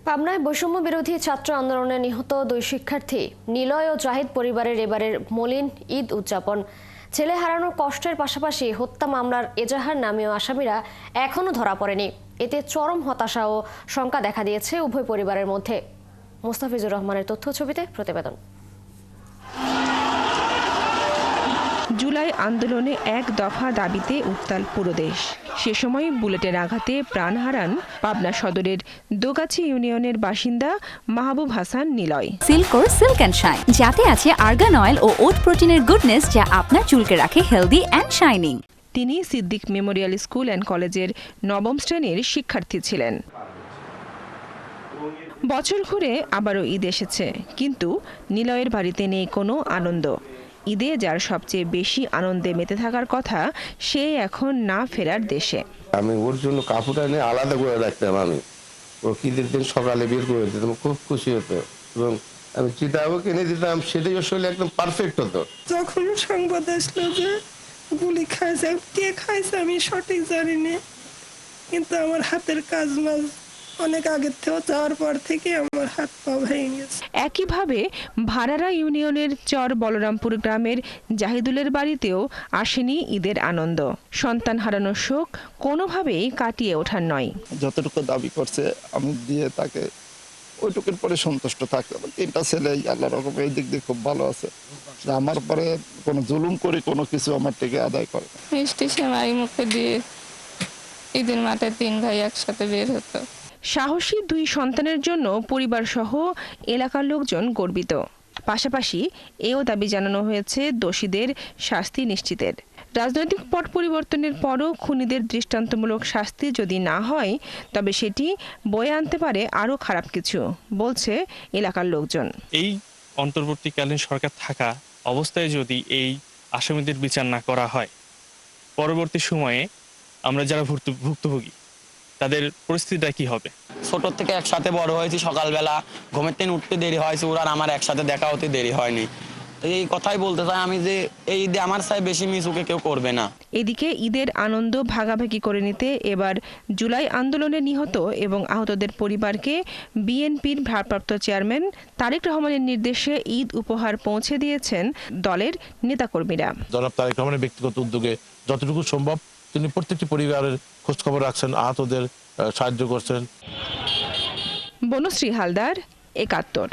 পাবনায় বৈষম্য বিরোধী ছাত্র আন্দোলনে নিহত দুই শিক্ষার্থী নিলয় ও জাহিদ পরিবারের এবারের মলিন ঈদ উদযাপন। ছেলে হারানোর কষ্টের পাশাপাশি হত্যা মামলার এজাহার নামীয় আসামিরা এখনও ধরা পড়েনি। এতে চরম হতাশা ও শঙ্কা দেখা দিয়েছে উভয় পরিবারের মধ্যে। মোস্তাফিজুর রহমানের তথ্য ছবিতে প্রতিবেদন। জুলাই আন্দোলনে এক দফা দাবিতে উত্তাল পুরো দেশ। সে সময় বুলেটের আঘাতে প্রাণ হারান পাবনা সদরের দোগাছি ইউনিয়নের বাসিন্দা মাহবুব হাসান নিলয়। সিল্কোর সিল্ক অ্যান্ড শাইন, যাতে আছে আর্গান অয়েল ও ওট প্রোটিনের গুডনেস, যা আপনার চুলকে রাখে হেলদি অ্যান্ড শাইনিং। তিনি সিদ্দিক মেমোরিয়াল স্কুল অ্যান্ড কলেজের নবম শ্রেণীর শিক্ষার্থী ছিলেন। বছর ঘুরে আবারও ঈদ এসেছে, কিন্তু নিলয়ের বাড়িতে নেই কোনো আনন্দ। ঈদে যার সবচেয়ে বেশি আনন্দে মেতে থাকার কথা, সে এখন না ফেরার দেশে। আমি ওর জন্য কাপড় এনে আলাদা করে রাখতাম। আমি ও ঈদের দিন সকালে বের করে দিতাম, খুব খুশি হতো এবং আমি চিতাও কিনে দিতাম, সেটাই আসলে একদম পারফেক্ট হতো। যখন সংবাদ আসলো যে গুলি খাইছে, কে খাইছে আমি সঠিক জানি না, কিন্তু আমার হাতের কাজ মাজ অনেক আগের থেকে যাওয়ার পর থেকে আমার হাত পা ভেঙে গেছে। একইভাবে ভাড়ারা ইউনিয়নের চর বলরামপুর গ্রামের জাহিদুলের বাড়িতেও আসেনি ঈদের আনন্দ। সন্তান হারানোর শোক কোনোভাবেই কাটিয়ে ওঠার নয়। যতটুকু দাবি করছে আমি দিয়ে তাকে ওইটুকুর পরে সন্তুষ্ট থাকতে হবে। তিনটা ছেলে আল্লাহ রকম এই দিক দিয়ে খুব ভালো আছে। আমার পরে কোনো জুলুম করে কোনো কিছু আমার থেকে আদায় করে না। মিষ্টি সেমাই মুখে দিয়ে ঈদের মাঠে 3 ভাই একসাথে বের হতো। সাহসী দুই সন্তানের জন্য পরিবার সহ এলাকার লোকজন গর্বিত। পাশাপাশি এও দাবি জানানো হয়েছে দোষীদের শাস্তি নিশ্চিতের। রাজনৈতিক পট পরিবর্তনের পরও খুনিদের দৃষ্টান্তমূলক শাস্তি যদি না হয়, তবে সেটি বয়ে আনতে পারে আরও খারাপ কিছু, বলছে এলাকার লোকজন। এই অন্তর্বর্তীকালীন সরকার থাকা অবস্থায় যদি এই আসামিদের বিচার না করা হয়, পরবর্তী সময়ে আমরা যারা ভুক্তভোগী তাদের পরিস্থিতিটা কি হবে? ছোট থেকে একসাথে বড় হয়েছি, সকালবেলা ঘুমের থেকে উঠতে দেরি হয়েছে, ওরা আমার একসাথে দেখা হতে দেরি হয়নি। এই কথাই বলতে চাই আমি যে এই ঈদে আমার চাই বেশি মিস ওকে কেউ করবে না। এদিকে ঈদের আনন্দ ভাগাভাগি করে নিতে এবার জুলাই আন্দোলনে নিহত এবং আহতদের পরিবারকে বিএনপির ভারপ্রাপ্ত চেয়ারম্যান তারেক রহমানের নির্দেশে ঈদ উপহার পৌঁছে দিয়েছেন দলের নেতাকর্মীরা। জনাব তারেক রহমানের ব্যক্তিগত উদ্যোগে যতটুকু সম্ভব তিনি প্রত্যেকটি পরিবারের খোঁজখবর রাখছেন, আহতদের সাহায্য করছেন। বনশ্রী হালদার, ৭১।